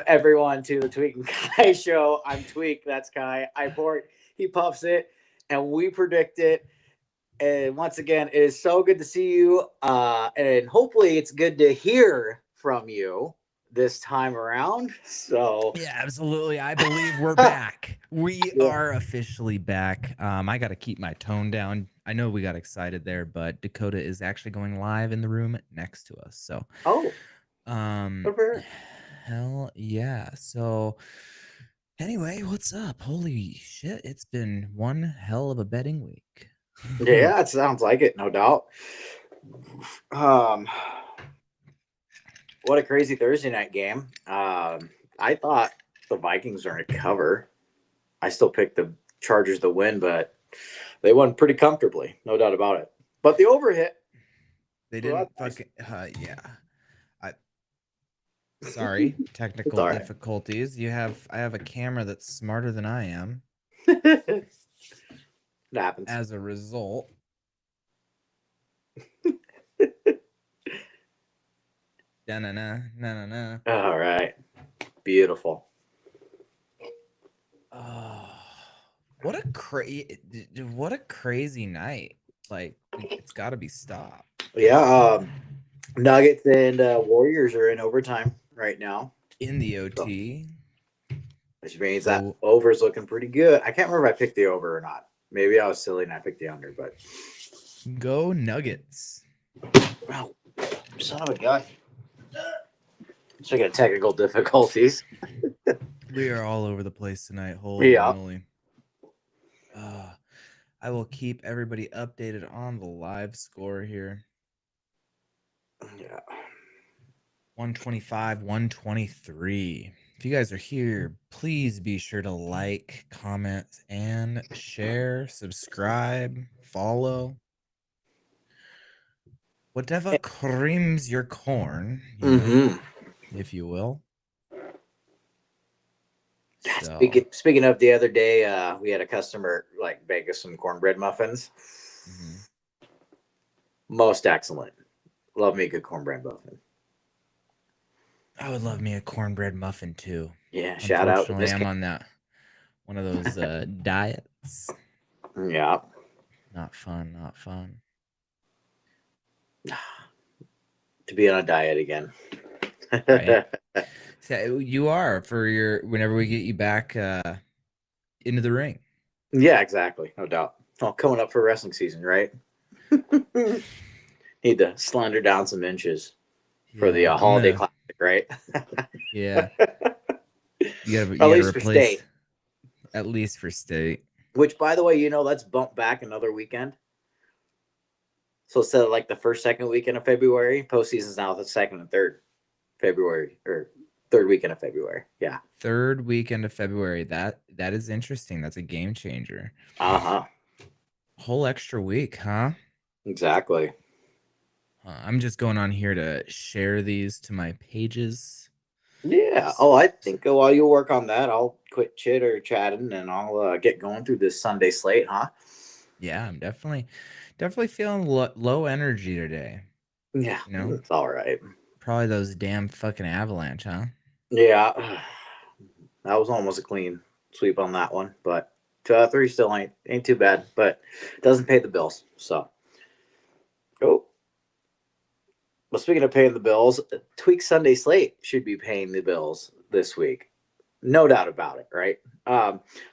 everyone to the Tweek and Kai Show. I'm Tweek, that's Kai. I port, he puffs it, and we predict it. And once again, it is so good to see you. And hopefully, it's good to hear from you this time around. So, Yeah, absolutely. I believe we're back. We are officially back. I got to keep my tone down. I know we got excited there, but Dakota is actually going live in the room next to us. So, hell yeah. So, anyway, what's up? Holy shit. It's been one hell of a betting week. Yeah, it sounds like it, no doubt. What a crazy Thursday night game. I thought the Vikings are going to cover. I still picked the Chargers to win, but they won pretty comfortably, no doubt about it. But the overhit. They didn't fucking yeah. Sorry, technical difficulties. I have a camera that's smarter than I am. It happens. As a result. Na-na-na. All right. Beautiful. What a crazy night. Like, it's got to be stopped. Yeah, Nuggets and Warriors are in overtime right now. In the OT. Which means that over is looking pretty good. I can't remember if I picked the over or not. Maybe I was silly and I picked the under, but go Nuggets. Wow, son of a gun. Speaking of technical difficulties. We are all over the place tonight. Holy moly. I will keep everybody updated on the live score here. Yeah. 125, 123. If you guys are here, please be sure to like, comment, and share, subscribe, follow. Whatever creams your corn, if you will. So. Speaking of the other day, we had a customer bake us some cornbread muffins. Most excellent. Love me a good cornbread muffin. I would love me a cornbread muffin too. Yeah, shout out. I'm on that one of those diets. Yeah. Not fun. To be on a diet again. Right. So you are for whenever we get you back into the ring. Yeah, exactly. No doubt. Well, coming up for wrestling season, right? Need to slender down some inches for the holiday classic, right? Yeah. You gotta replace at least for state. Which, by the way, let's bump back another weekend. So instead of the first, second weekend of February, postseason's now the second and third February, or third weekend of February. Yeah. Third weekend of February. That is interesting. That's a game changer. Whole extra week, huh? Exactly. I'm just going on here to share these to my pages. Yeah. Oh, I think while you work on that, I'll quit chatting and I'll get going through this Sunday slate, huh? Yeah, I'm definitely feeling low energy today. Yeah, it's all right. Probably those damn fucking Avalanche, huh? Yeah, that was almost a clean sweep on that one, but 2 out of 3 still ain't too bad, but doesn't pay the bills. So, well, speaking of paying the bills, Tweek Sunday slate should be paying the bills this week. No doubt about it, right?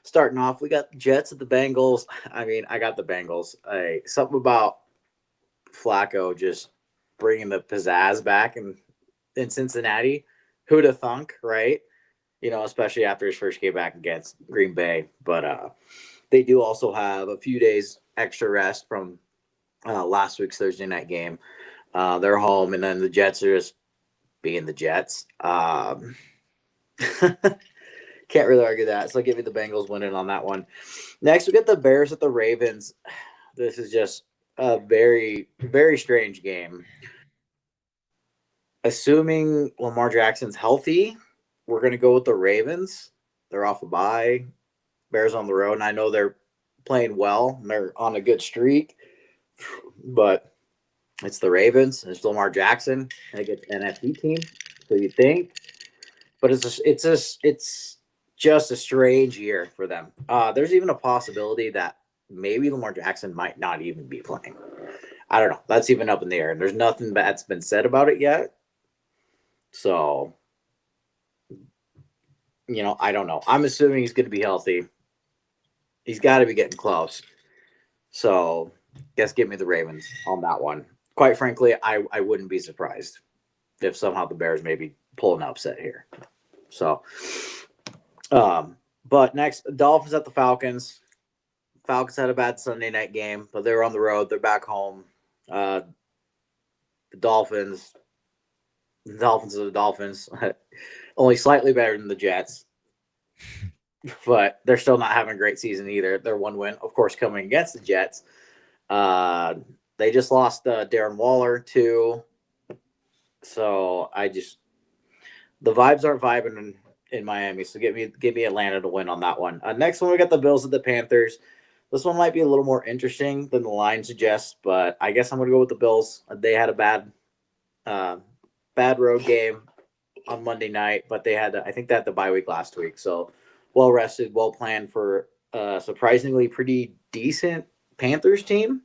Starting off, we got the Jets at the Bengals. I mean, I got the Bengals. Something about Flacco just bringing the pizzazz back in Cincinnati. Who'd have thunk, right? Especially after his first game back against Green Bay. But they do also have a few days extra rest from last week's Thursday night game. They're home, and then the Jets are just being the Jets. Can't really argue that. So give me the Bengals winning on that one. Next, we get the Bears at the Ravens. This is just a very, very strange game. Assuming Lamar Jackson's healthy, we're going to go with the Ravens. They're off a bye. Bears on the road, and I know they're playing well. They're on a good streak. But it's the Ravens. It's Lamar Jackson against an NFC team. So you think. but it's just a strange year for them. There's even a possibility that maybe Lamar Jackson might not even be playing. I don't know. That's even up in the air, and there's nothing that's been said about it yet. So, I don't know. I'm assuming he's going to be healthy. He's got to be getting close. So, guess give me the Ravens on that one. Quite frankly, I wouldn't be surprised if somehow the Bears maybe pull an upset here. So, but next, Dolphins at the Falcons. Falcons had a bad Sunday night game, but they were on the road. They're back home. The Dolphins are the Dolphins. Only slightly better than the Jets. But they're still not having a great season either. Their one win, of course, coming against the Jets. They just lost Darren Waller too. So the vibes aren't vibing in Miami. So give me Atlanta to win on that one. Next one, we got the Bills at the Panthers. This one might be a little more interesting than the line suggests, but I guess I'm going to go with the Bills. They had a bad road game on Monday night, but I think they had the bye week last week. So well rested, well planned for surprisingly pretty decent Panthers team.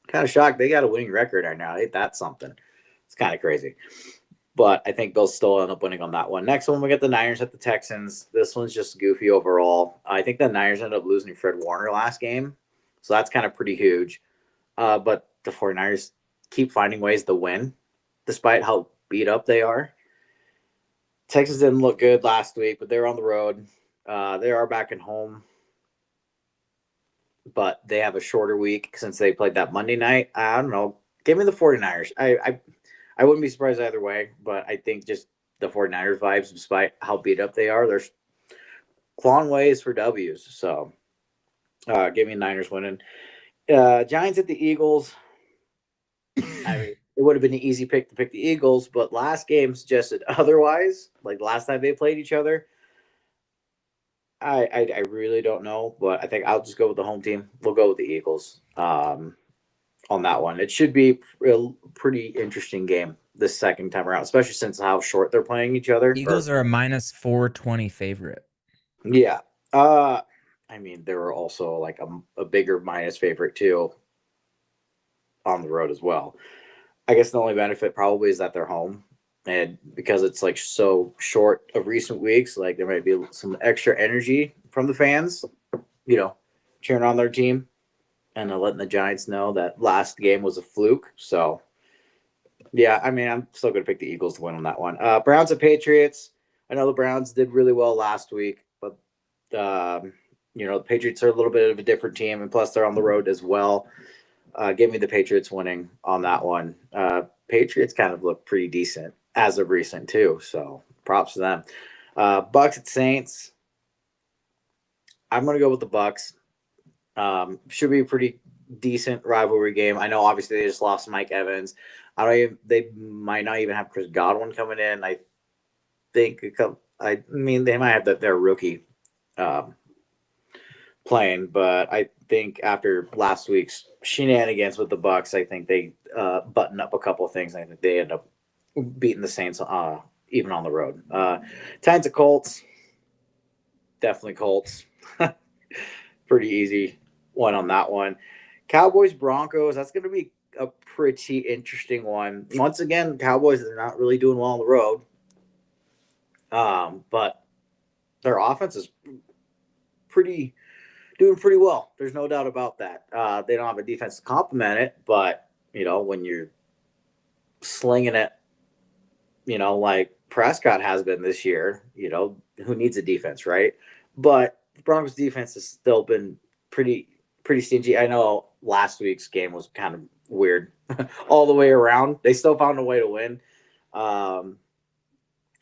Kind of shocked they got a winning record right now. Ain't that something? It's kind of crazy. But I think they'll still end up winning on that one. Next one, we get the Niners at the Texans. This one's just goofy overall. I think the Niners ended up losing Fred Warner last game. So that's kind of pretty huge. But the 49ers keep finding ways to win, despite how beat up they are. Texas didn't look good last week, but they were on the road. They are back at home. But they have a shorter week since they played that Monday night. I don't know. Give me the 49ers. I wouldn't be surprised either way, but I think just the 49ers vibes, despite how beat up they are, they're clawing ways for W's. So give me Niners winning. Giants at the Eagles. I mean, it would have been an easy pick to pick the Eagles, but last game suggested otherwise. Like last time they played each other. I really don't know, but I think I'll just go with the home team. We'll go with the Eagles on that one. It should be a pretty interesting game this second time around, especially since how short they're playing each other. Eagles are a minus 420 favorite. Yeah. I mean, they were also like a bigger minus favorite too on the road as well. I guess the only benefit probably is that they're home. And because it's like so short of recent weeks, like there might be some extra energy from the fans, cheering on their team and letting the Giants know that last game was a fluke. So, yeah, I mean, I'm still going to pick the Eagles to win on that one. Browns and Patriots. I know the Browns did really well last week, but, the Patriots are a little bit of a different team, and plus they're on the road as well. Give me the Patriots winning on that one. Patriots kind of look pretty decent as of recent too, so props to them. Bucks at Saints. I'm going to go with the Bucks. Should be a pretty decent rivalry game. I know obviously they just lost Mike Evans. They might not even have Chris Godwin coming in. I think they might have their rookie playing, but I think after last week's shenanigans with the Bucks, I think they buttoned up a couple of things. I think they end up beating the Saints even on the road. Titans of Colts, definitely Colts. Pretty easy one on that one. Cowboys Broncos, that's going to be a pretty interesting one. Once again, Cowboys are not really doing well on the road, but their offense is doing pretty well. There's no doubt about that. They don't have a defense to complement it, but when you're slinging it, like Prescott has been this year, who needs a defense, right? But the Broncos defense has still been pretty stingy. I know last week's game was kind of weird all the way around. They still found a way to win.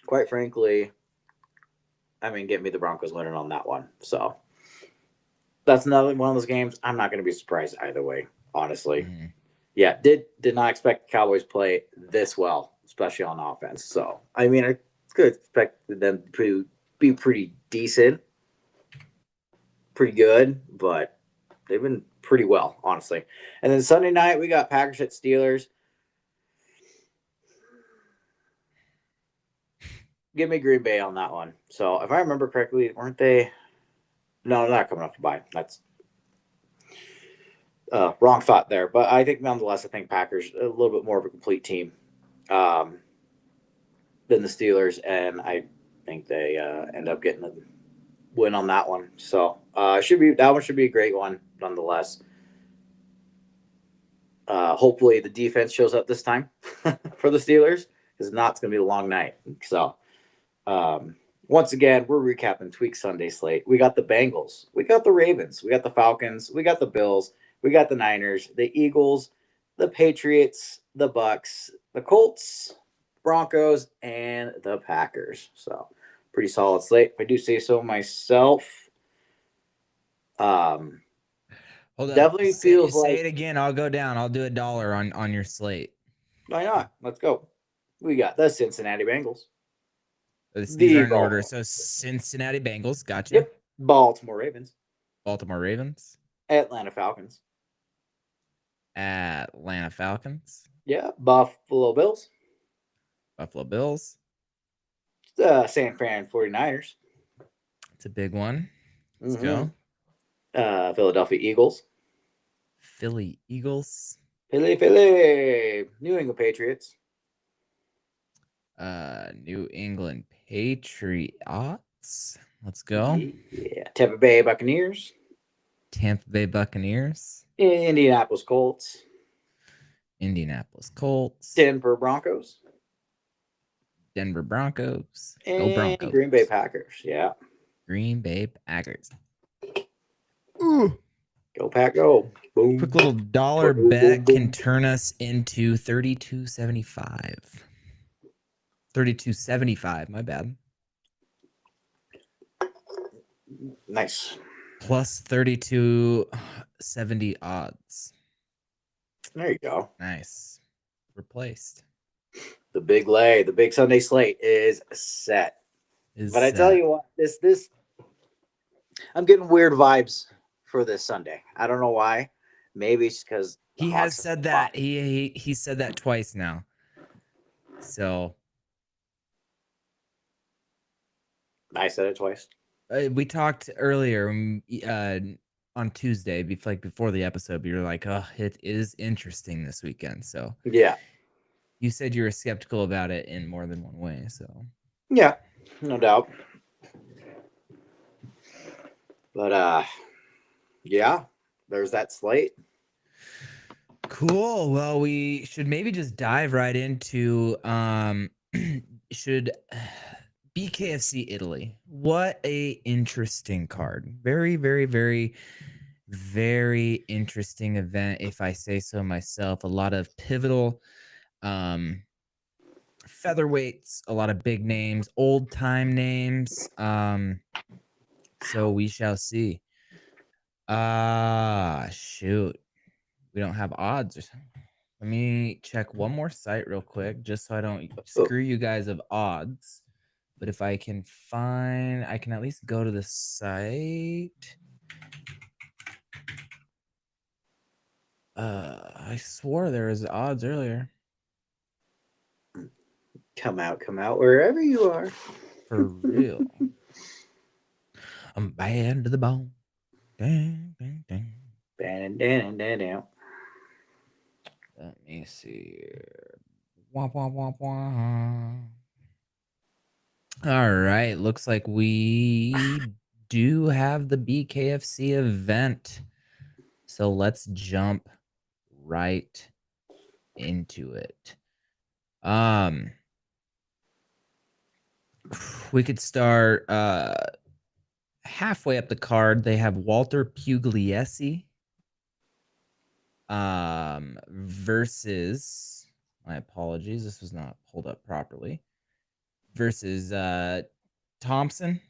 Quite frankly, I mean, get me the Broncos winning on that one. So that's another one of those games. I'm not going to be surprised either way, honestly. Mm-hmm. Yeah, did not expect the Cowboys play this well, especially on offense. So, I mean, I could expect them to be pretty decent, pretty good, but they've been pretty well, honestly. And then Sunday night, we got Packers at Steelers. give me Green Bay on that one. So if I remember correctly, weren't they? No, they're not coming off the bye. That's wrong thought there. But I think nonetheless, I think Packers a little bit more of a complete team um, than the Steelers, and I think they end up getting the win on that one. So should be that one should be a great one nonetheless. Hopefully the defense shows up this time for the Steelers because not it's going to be a long night. So once again, we're recapping Tweek Sunday slate. We got the Bengals, we got the Ravens, we got the Falcons, we got the Bills, we got the Niners, the Eagles, the Patriots, the Bucks, the Colts, Broncos, and the Packers. So pretty solid slate, if I do say so myself. Hold up. Definitely feels say like it again. I'll go down. I'll do $1 on your slate. why not? Let's go. We got the Cincinnati Bengals. These are in order. So Cincinnati Bengals, gotcha. Yep. Baltimore Ravens. Baltimore Ravens. Atlanta Falcons. Atlanta Falcons. Yeah. Buffalo Bills. Buffalo Bills. San Fran 49ers. It's a big one. Let's go. Philadelphia Eagles. Philly Eagles. Philly. New England Patriots. New England Patriots. Let's go. Yeah. Tampa Bay Buccaneers. Tampa Bay Buccaneers. Indianapolis Colts. Indianapolis Colts. Denver Broncos. Denver Broncos. And Go Broncos. Green Bay Packers. Yeah. Green Bay Packers. Ooh. Go Pack, go. Boom. Quick little dollar bet can turn us into $32.75. $32.75, my bad. Nice. Plus 32.70 odds. There you go. Nice. Replaced. The big lay, the big Sunday slate is set. I tell you what, this I'm getting weird vibes for this Sunday. I don't know why. Maybe it's because he has said that. He said that twice now. So I said it twice. We talked earlier on Tuesday, before the episode. But you're like, "Oh, it is interesting this weekend." So yeah, you said you were skeptical about it in more than one way. So yeah, no doubt. But yeah, there's that slate. Cool. Well, we should maybe just dive right into should BKFC Italy. What a interesting card. Very, very, very, very interesting event, if I say so myself. A lot of pivotal featherweights, a lot of big names, old time names. So we shall see. Shoot. We don't have odds or something. Let me check one more site real quick, just so I don't screw you guys of odds. But if I can find, I can at least go to the site. I swore there was odds earlier. Come out, wherever you are. For real. I'm bad to the bone. Dang, dang, dang. Bang. Let me see. Wah, wah, wah, wah. All right. Looks like we do have the BKFC event. So let's jump right into it. We could start halfway up the card. They have Walter Pugliese versus, my apologies, this was not pulled up properly, versus Thompson.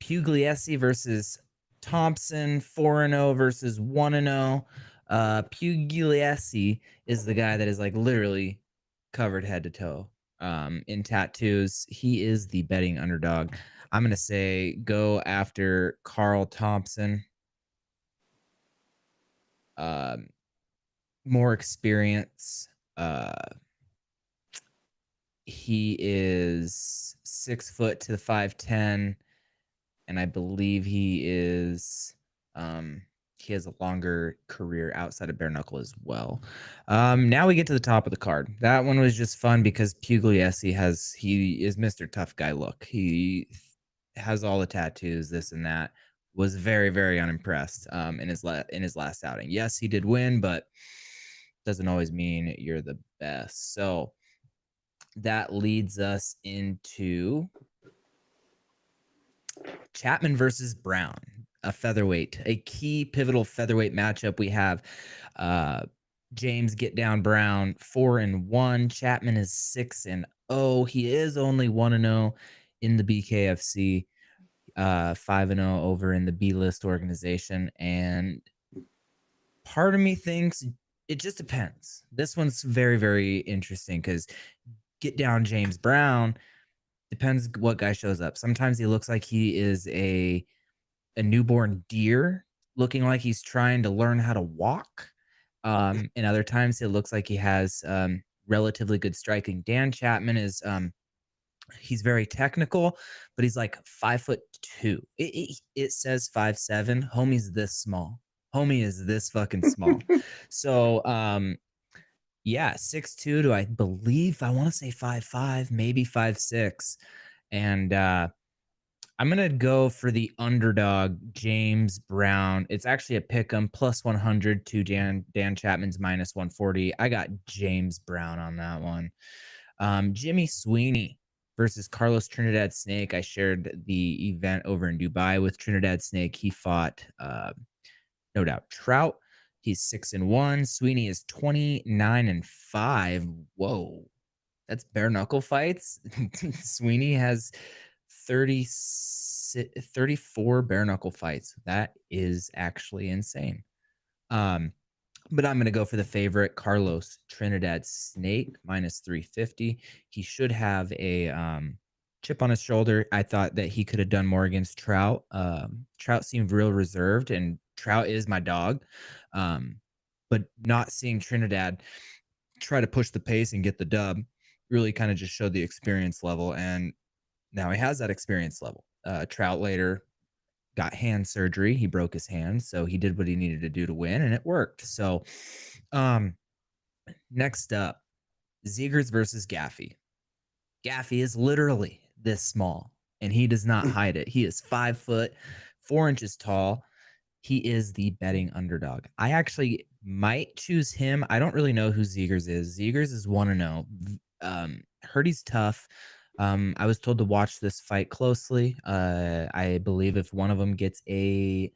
Pugliese versus Thompson, 4-0 versus 1-0. Pugliese is the guy that is like literally covered head to toe in tattoos. He is the betting underdog. I'm gonna say go after Carl Thompson. More experience. he is 6 foot to 5'10", and I believe he is he has a longer career outside of bare knuckle as well. Now we get to the top of the card. That one was just fun because Pugliese he is Mr. Tough Guy look. He has all the tattoos, this and that. Was very, very unimpressed in his last outing. Yes, he did win, but doesn't always mean you're the best. So that leads us into Chapman versus Brown, a featherweight, a key pivotal featherweight matchup. We have James Get Down Brown 4-1. Chapman is 6-0. He is only 1-0 in the BKFC, 5-0 over in the B list organization. And part of me thinks it just depends. This one's very, very interesting because Get Down James Brown depends what guy shows up. Sometimes he looks like he is a newborn deer looking like he's trying to learn how to walk. And other times it looks like he has relatively good striking. Dan Chapman is he's very technical, but he's like 5'2". It says 5'7". Homie's this small. Homie is this fucking small. So yeah, 6'2" to I believe I want to say 5'5", maybe 5'6". And I'm going to go for the underdog, James Brown. It's actually a pick 'em plus 100 to Dan Chapman's minus 140. I got James Brown on that one. Jimmy Sweeney versus Carlos Trinidad Snake. I shared the event over in Dubai with Trinidad Snake. He fought, no doubt, Trout. He's 6-1. Sweeney is 29-5. Whoa. That's bare knuckle fights. Sweeney has 34 bare knuckle fights. That is actually insane. But I'm going to go for the favorite, Carlos Trinidad Snake, minus 350. He should have a chip on his shoulder. I thought that he could have done more against Trout. Trout seemed real reserved, and Trout is my dog. But not seeing Trinidad try to push the pace and get the dub really kind of just showed the experience level. And now he has that experience level. Trout later got hand surgery. He broke his hand, so he did what he needed to do to win, and it worked. So next up, Zegers versus Gaffey. Gaffey is literally this small, and he does not hide it. He is 5 foot 4 inches tall. He is the betting underdog. I actually might choose him. I don't really know who Zegers is. Zegers is 1-0. Heard he's tough. I was told to watch this fight closely. I believe if one of them gets a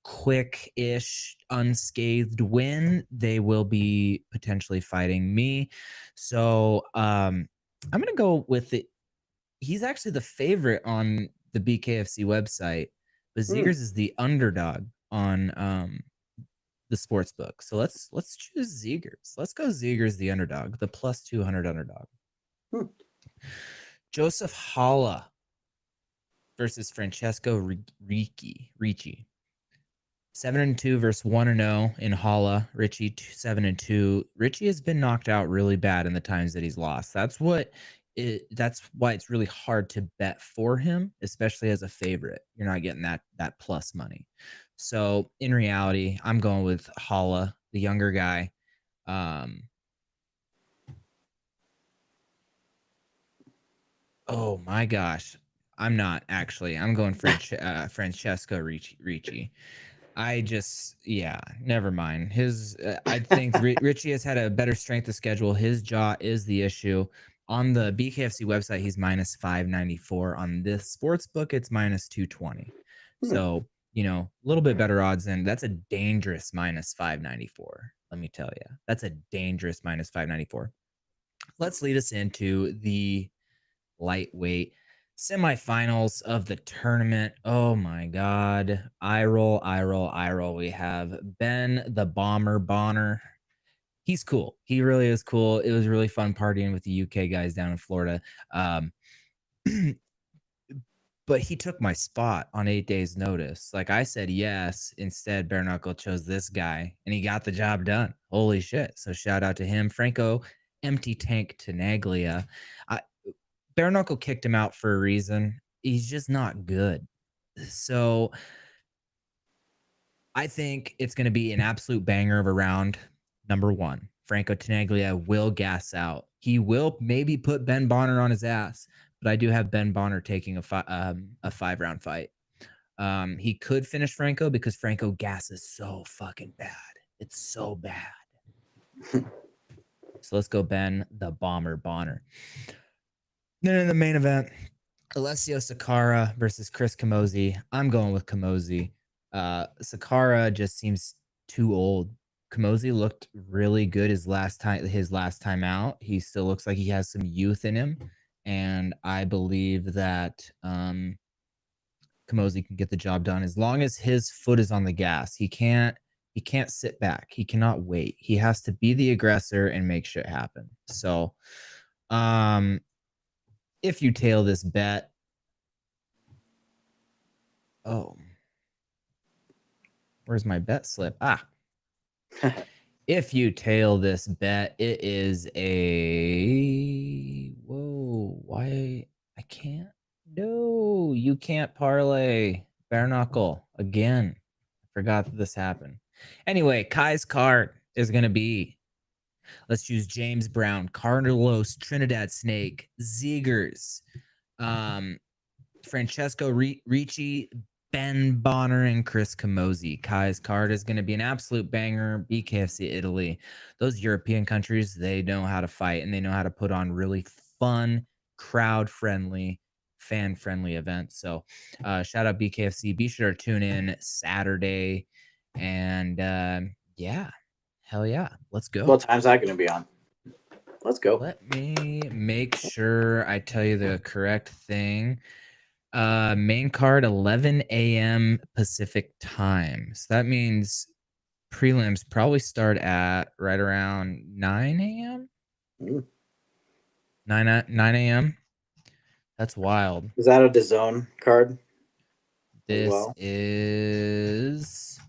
quick-ish unscathed win, they will be potentially fighting me. So I'm gonna go with it. He's actually the favorite on the BKFC website, but Zegers is the underdog on the sports book. So let's choose Zegers. Let's go Zegers the underdog, the plus 200 underdog. Joseph Halla versus Francesco Ricci. 7-2 versus 1-0 in Halla. Ricci 7-2. Ricci has been knocked out really bad in the times that he's lost. That's why it's really hard to bet for him, especially as a favorite. You're not getting that plus money. So in reality, I'm going with Halla, the younger guy. Oh my gosh. I'm not actually. I'm going Francesco Ricci. Never mind. I think Ricci has had a better strength of schedule. His jaw is the issue. On the BKFC website, he's minus 594. On this sports book, it's minus 220. So, a little bit better odds, and that's a dangerous minus 594. Let me tell you, that's a dangerous minus 594. Let's lead us into the lightweight semifinals of the tournament. Oh my God. I roll. We have Ben the Bomber Bonner. He's cool. He really is cool. It was really fun partying with the UK guys down in Florida. But he took my spot on 8 days notice. Like I said, yes. Instead, Bare Knuckle chose this guy and he got the job done. Holy shit. So shout out to him. Franco Empty Tank Tenaglia. Bare Knuckle kicked him out for a reason. He's just not good. So I think it's going to be an absolute banger of a round. Number one, Franco Tenaglia will gas out. He will maybe put Ben Bonner on his ass, but I do have Ben Bonner taking a 5-round fight. He could finish Franco because Franco gasses so fucking bad. It's so bad. So let's go Ben the Bomber Bonner. Then in the main event, Alessio Sakara versus Chris Camozzi. I'm going with Camozzi. Sakara just seems too old. Camozzi looked really good his last time out. He still looks like he has some youth in him, and I believe that Camozzi can get the job done as long as his foot is on the gas. He can't sit back. He cannot wait. He has to be the aggressor and make shit happen. So, if you tail this bet, oh, where's my bet slip? If you tail this bet, it is a why I can't. No, you can't parlay. Bare knuckle again. I forgot that this happened. Anyway, Kai's card is gonna be, let's use James Brown, Carlos Trinidad Snake, Zegers, Francesco Ricci, Ben Bonner, and Chris Camozzi. Kai's card is going to be an absolute banger. BKFC Italy. Those European countries, they know how to fight and they know how to put on really fun, crowd-friendly, fan-friendly events. So shout out BKFC. Be sure to tune in Saturday. And yeah, hell yeah. Let's go. What time's that going to be on? Let's go. Let me make sure I tell you the correct thing. Main card 11 a.m. Pacific time. So that means prelims probably start at right around 9 a.m. 9 a.m. That's wild. Is that a DAZN card? This is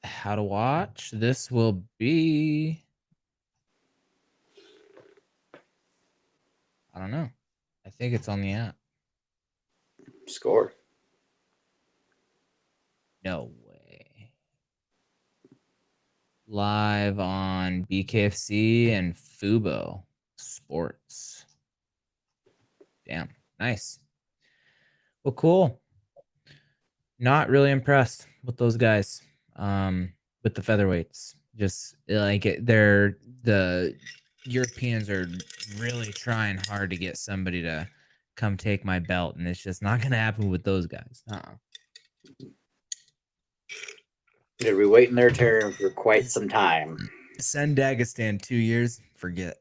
how to watch. This will be, I don't know. I think it's on the app. Score. No way. Live on BKFC and Fubo Sports. Damn, nice. Well, cool. Not really impressed with those guys. With the featherweights, just like the Europeans are really trying hard to get somebody to come take my belt, and it's just not going to happen with those guys. They'll be waiting their turn for quite some time. Send Dagestan 2 years, forget.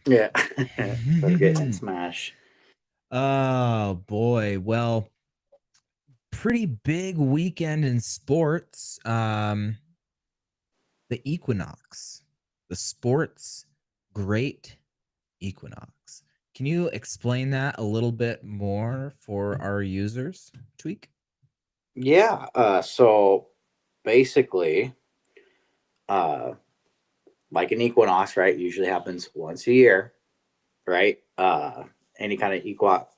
Yeah, they're getting smashed. Oh boy, well, pretty big weekend in sports. The equinox, the sports great equinox. Can you explain that a little bit more for our users, Tweek? Yeah, so basically, like an equinox, right, usually happens once a year, right? Any kind of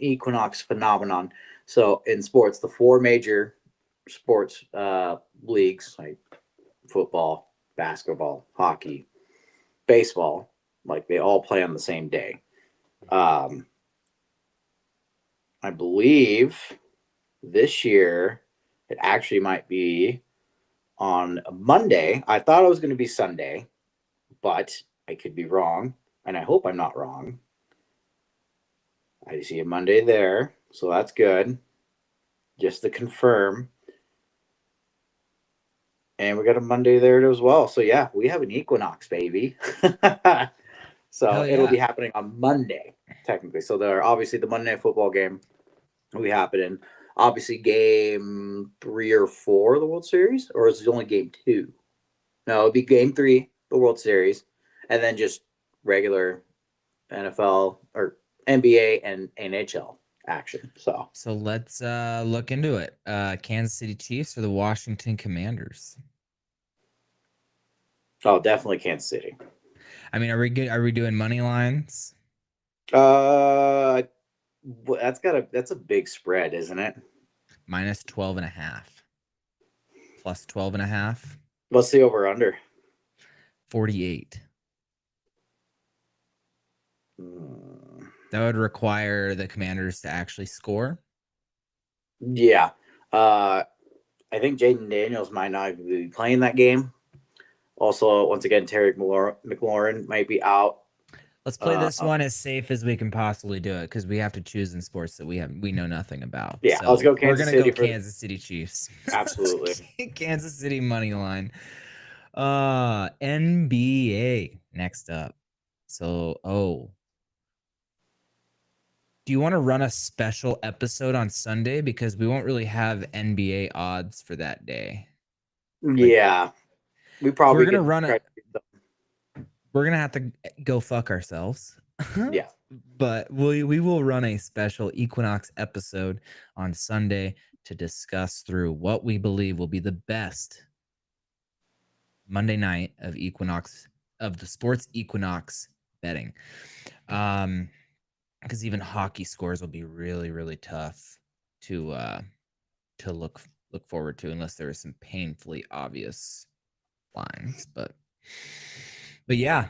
equinox phenomenon. So in sports, the four major sports leagues, like football, basketball, hockey, baseball, like they all play on the same day. I believe this year it actually might be on Monday. I thought it was going to be Sunday, but I could be wrong, and I hope I'm not wrong. I see a Monday there, so that's good. Just to confirm. And we got a Monday there as well. So yeah, we have an equinox, baby. So it'll be happening on Monday, technically. So there are obviously the Monday Night Football game will be happening. Obviously, game 3 or 4 of the World Series, or is it only game 2? No, it'll be game 3, the World Series, and then just regular NFL or NBA and NHL action. So let's look into it. Kansas City Chiefs or the Washington Commanders? Oh, definitely Kansas City. I mean, are we doing money lines? Uh, that's a big spread, isn't it? Minus 12.5. Plus 12.5. What's the over under? 48. That would require the Commanders to actually score. Yeah. I think Jaden Daniels might not be playing that game. Also, once again, Terry McLaurin might be out. Let's play this one as safe as we can possibly do it, because we have to choose in sports that we know nothing about. Yeah, so let's go Kansas we're gonna City go Kansas City Chiefs. Absolutely. Kansas City money line. NBA next up. So, do you want to run a special episode on Sunday, because we won't really have NBA odds for that day? Yeah, we probably we're gonna run it. We're gonna have to go fuck ourselves. Yeah, but we will run a special Equinox episode on Sunday to discuss through what we believe will be the best Monday night of the sports Equinox betting. Because even hockey scores will be really, really tough to look forward to, unless there are some painfully obvious lines. But yeah,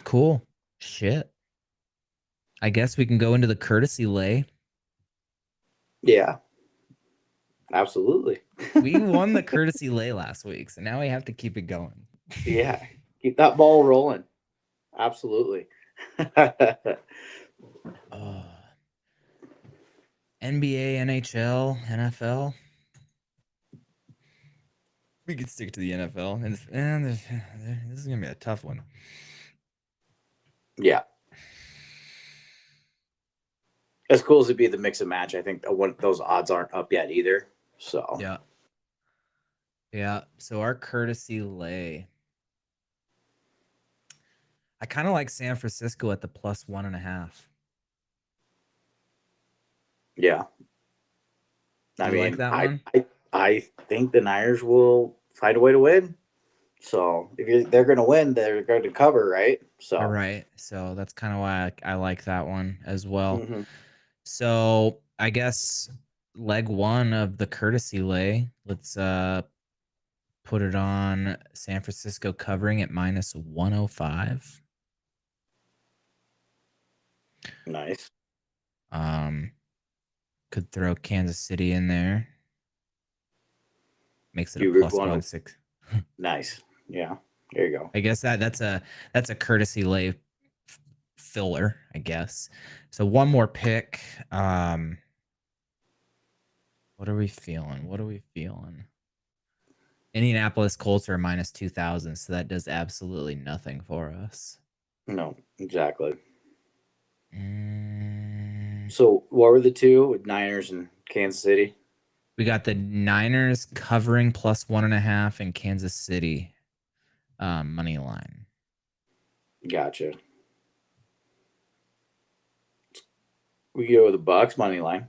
cool shit. I guess we can go into the courtesy lay. Yeah, absolutely. We won the courtesy lay last week, so now we have to keep it going. Yeah, keep that ball rolling. Absolutely. NBA, NHL, NFL. We could stick to the NFL, and this is gonna be a tough one. Yeah. As cool as it'd be the mix and match, I think those odds aren't up yet either. So yeah. So our courtesy lay. I kind of like San Francisco at the plus 1.5. Yeah. I mean, like that one? I think the Niners will find a way to win. So if they're going to win, they're going to cover, right? So all right. So that's kind of why I like that one as well. Mm-hmm. So I guess leg one of the courtesy lay. Let's put it on San Francisco covering at minus 105. Nice. Could throw Kansas City in there. Makes it a plus 1.6. Nice. Yeah. There you go. I guess that's a courtesy lay filler, I guess. So one more pick. What are we feeling? Indianapolis Colts are minus 2,000, so that does absolutely nothing for us. No, exactly. So what were the two? Niners and Kansas City? We got the Niners covering plus 1.5 and Kansas City money line. Gotcha. We go with the Bucks money line.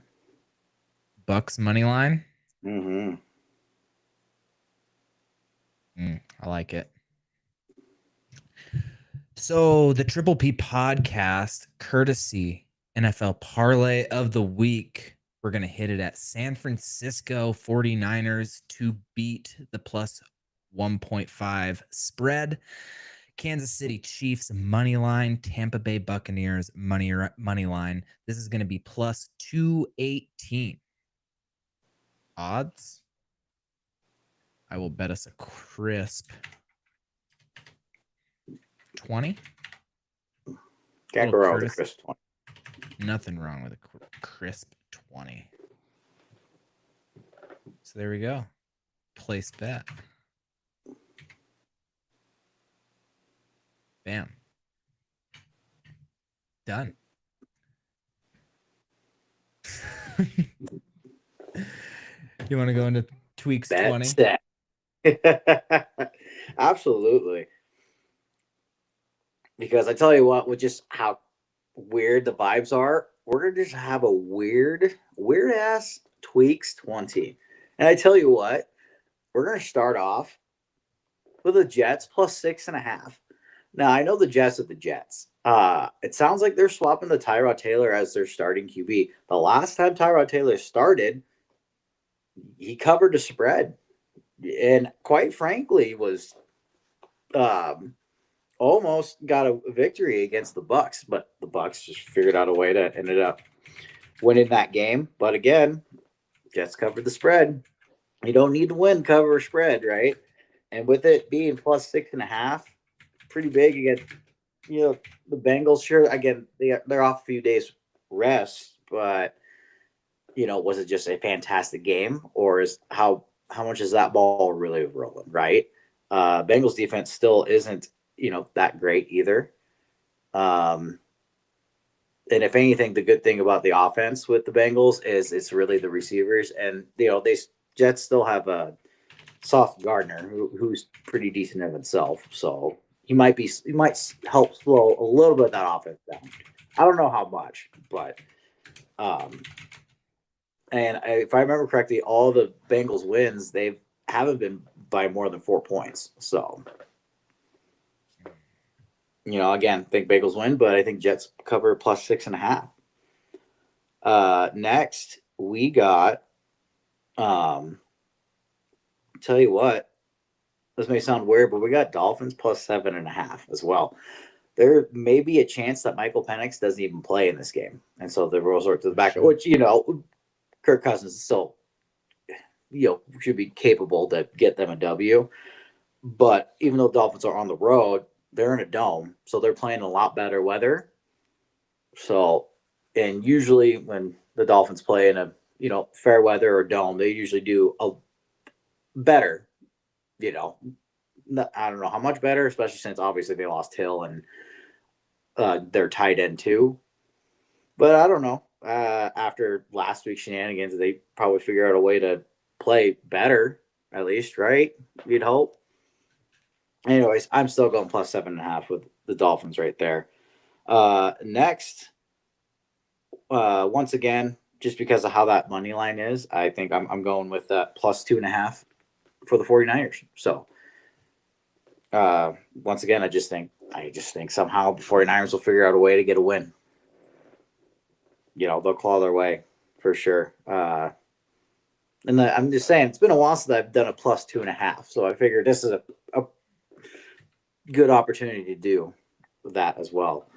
Bucks money line? Mm-hmm. I like it. So the Triple P podcast, courtesy NFL parlay of the week. We're going to hit it at San Francisco 49ers to beat the plus 1.5 spread. Kansas City Chiefs money line, Tampa Bay Buccaneers money line. This is going to be plus 218. Odds? I will bet us a crisp 20. Can't go wrong with a crisp 20. Nothing wrong with a crisp 20. So there we go. Place bet. Bam. Done. You want to go into Tweeks 20? Absolutely. Because I tell you what, with just how weird the vibes are, we're going to just have a weird ass Tweeks 20. And I tell you what, we're going to start off with the Jets plus 6.5. Now I know the Jets are the Jets. It sounds like they're swapping the Tyrod Taylor as their starting QB. The last time Tyrod Taylor started, he covered the spread, and quite frankly, was um, almost got a victory against the Bucks. But the Bucks just figured out a way to ended up winning that game. But again, Jets covered the spread. You don't need to win, cover a spread, right? And with it being plus 6.5, pretty big against the Bengals. Sure, again they're off a few days rest, but was it just a fantastic game, or is how much is that ball really rolling, right? Bengals defense still isn't that great either. Um, and if anything, the good thing about the offense with the Bengals is it's really the receivers, and they Jets still have a Soft Gardner who's pretty decent of himself, so he might help slow a little bit of that offense down. I don't know how much, but um, if I remember correctly, all the Bengals wins they haven't been by more than 4 points. So again, think Bengals win, but I think Jets cover plus 6.5. Next we got tell you what, this may sound weird, but we got Dolphins plus 7.5 as well. There may be a chance that Michael Penix doesn't even play in this game, and so the resort to the back, Sure. which Kirk Cousins is still should be capable to get them a W. But even though Dolphins are on the road, they're in a dome, so they're playing a lot better weather. So, and usually when the Dolphins play in a fair weather or dome, they usually do a better. You know, I don't know how much better, especially since obviously they lost Hill and their tight end too. But I don't know. After last week's shenanigans, they probably figure out a way to play better, at least, right? You'd hope. Anyways, I'm still going plus 7.5 with the Dolphins right there. Next, once again, just because of how that money line is, I think I'm going with that plus 2.5 for the 49ers. So once again, I just think somehow the 49ers will figure out a way to get a win. They'll claw their way for sure. And I'm just saying, it's been a while since I've done a plus 2.5. So I figured this is a good opportunity to do that as well.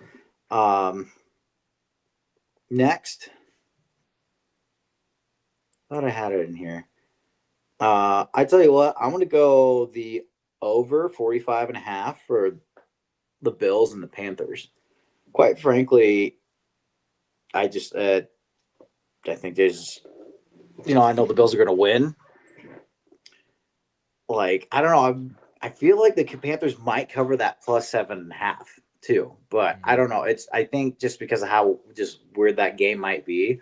Next, thought I had it in here. I tell you what, I'm going to go the over 45.5 for the Bills and the Panthers. Quite frankly, I just I think there's I know the Bills are going to win. Like, I don't know. I feel like the Panthers might cover that plus 7.5 too, but I don't know. I think just because of how just weird that game might be,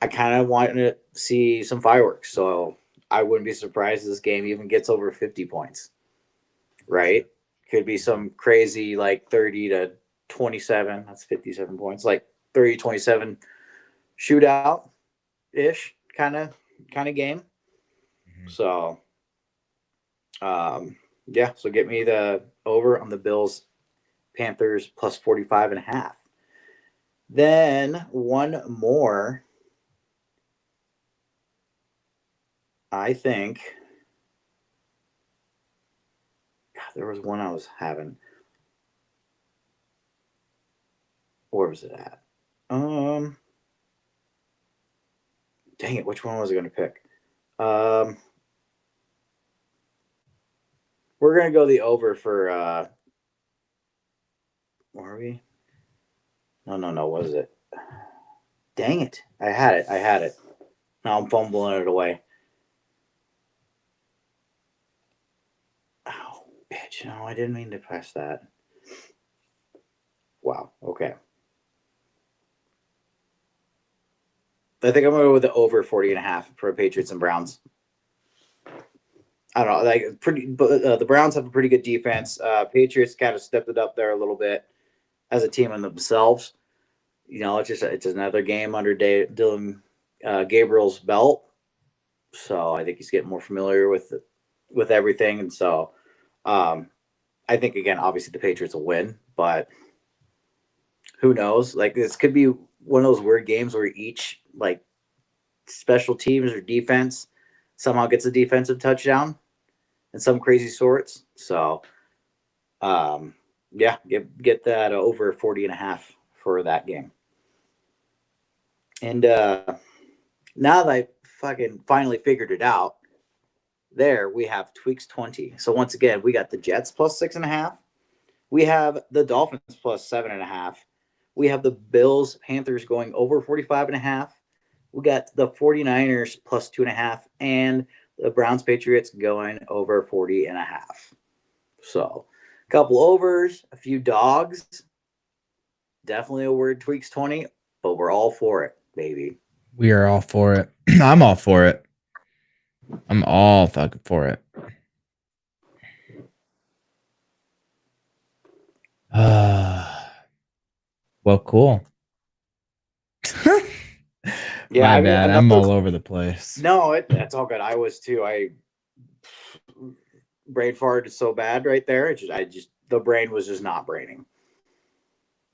I kind of want to see some fireworks. So I wouldn't be surprised if this game even gets over 50 points. Right? Could be some crazy like 30-27. That's 57 points. Like 30-27 shootout ish kind of game. Mm-hmm. So yeah, so get me the over on the Bills Panthers plus 45.5. Then one more. I think God, there was one I was having. Where was it at? Dang it, which one was I going to pick? We're going to go the over for were we? No. What is it? Dang it. I had it. Now I'm fumbling it away. Oh, bitch. No, I didn't mean to press that. Wow. Okay. I think I'm going to go with the over 40.5 for Patriots and Browns. I don't know. Like the Browns have a pretty good defense. Patriots kind of stepped it up there a little bit as a team in themselves. It's another game under Dylan Gabriel's belt, so I think he's getting more familiar with everything, and so I I think again, obviously the Patriots will win, but who knows? Like this could be one of those weird games where each like special teams or defense somehow gets a defensive touchdown in some crazy sorts. So yeah, get that over 40.5 for that game. And now that I fucking finally figured it out, there we have Tweaks 20. So once again, we got the Jets plus 6.5. We have the Dolphins plus 7.5. We have the Bills Panthers going over 45.5. We got the 49ers plus 2.5, and the Browns Patriots going over 40.5. So a couple overs, a few dogs. Definitely a word Tweaks 20, but we're all for it, baby. We are all for it. I'm all for it. I'm all fucking for it. Well, cool. Yeah, My I mean, bad. I'm all over the place. No, that's all good. I was too. I brain farted so bad right there. The brain was just not braining.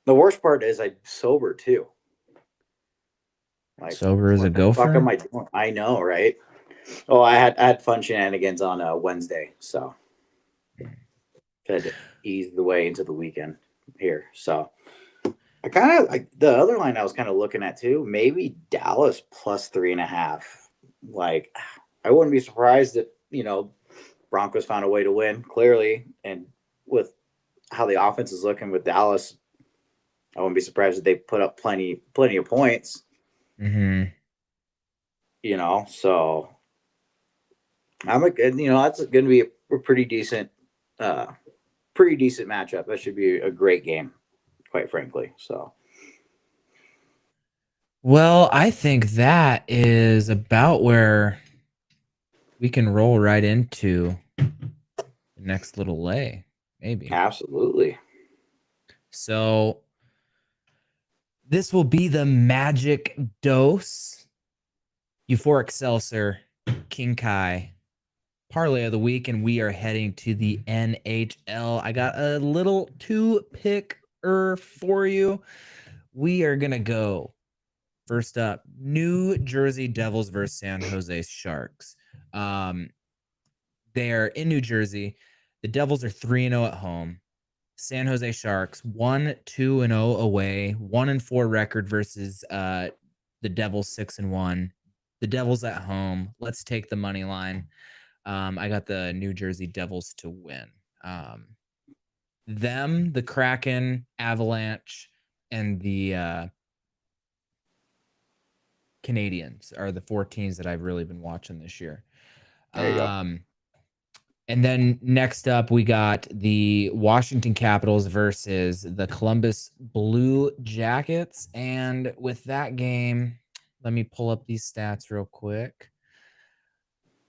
The worst part is I'm sober too. Like, sober as a gopher. What the fuck am I doing? I know, right? Oh, I had fun shenanigans on Wednesday, so had to ease the way into the weekend here. So I kind of the other line I was kind of looking at too. Maybe Dallas plus 3.5. Like I wouldn't be surprised if Broncos found a way to win clearly, and with how the offense is looking with Dallas, I wouldn't be surprised if they put up plenty of points. Mm-hmm. So I'm that's going to be a pretty decent matchup. That should be a great game, quite frankly. So, well, I think that is about where we can roll right into the next little lay, maybe. Absolutely. So this will be the Magic Dose Euphoric Seltzer King Kai parlay of the week, and we are heading to the NHL. I got a little two-picker for you. We are gonna go first up, New Jersey Devils versus San Jose Sharks. They are in New Jersey. The Devils are 3-0 at home. San Jose Sharks 1-2-0 away, 1-4 record versus the Devils 6-1. The Devils at home. Let's take the money line. I got the New Jersey Devils to win. The Kraken, Avalanche, and the Canadians are the 4 teams that I've really been watching this year. There you go. And then next up, we got the Washington Capitals versus the Columbus Blue Jackets. And with that game, let me pull up these stats real quick.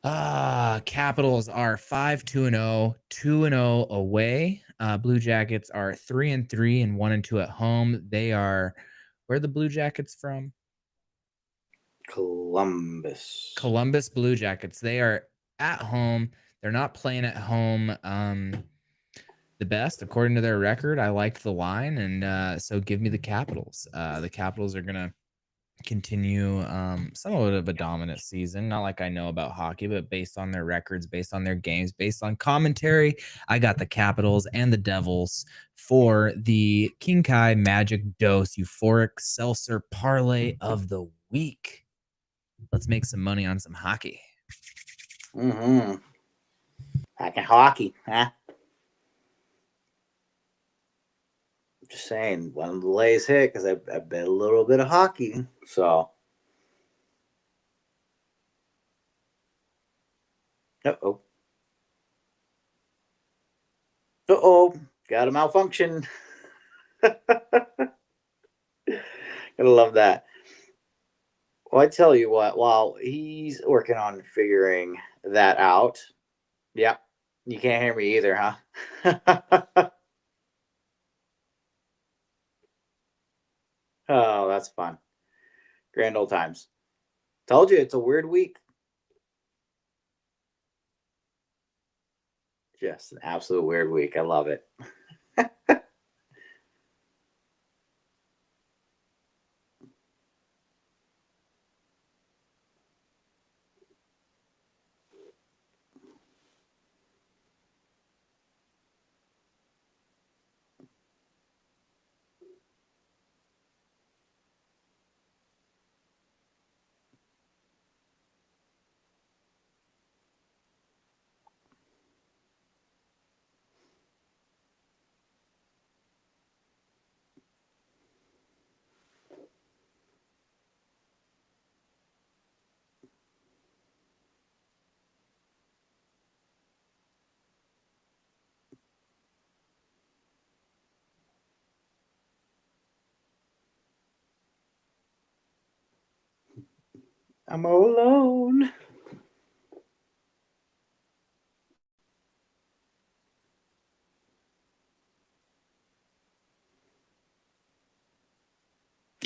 Capitals are 5-2-0, 2-0 away. Blue Jackets are 3-3 and 1-2 at home. They are, where are the Blue Jackets from? Columbus Blue Jackets. They are at home. They're not playing at home the best according to their record. I liked the line, and so give me the Capitals. The Capitals are gonna continue somewhat of a dominant season. Not like I know about hockey, but based on their records, based on their games, based on commentary, I got the Capitals and the Devils for the King Kai Magic Dose Euphoric Seltzer Parlay of the week. Let's make some money on some hockey. Mm-hmm. Hockey, huh? Just saying, one of the lays hit because I bet a little bit of hockey. So, uh-oh, got a malfunction. Gotta love that. Well, I tell you what, while he's working on figuring that out, yeah, you can't hear me either, huh? Oh, that's fun. Grand old times. Told you it's a weird week. Just an absolute weird week. I love it. I'm all alone.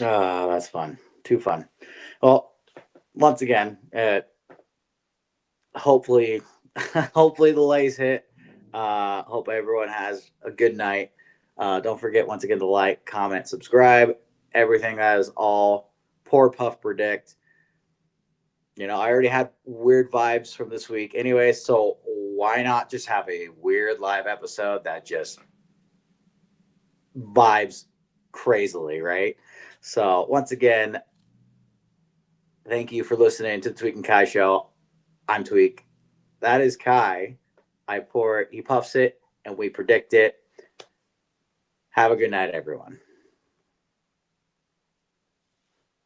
Ah, that's fun. Too fun. Well, once again, hopefully, hopefully the lays hit. Hope everyone has a good night. Don't forget once again to like, comment, subscribe. Everything that is all Poor Puff Predict. You know, I already had weird vibes from this week anyway, so why not just have a weird live episode that just vibes crazily, right? So once again, thank you for listening to the Tweek and Kai Show. I'm Tweek. That is Kai. I pour it, he puffs it, and we predict it. Have a good night, everyone.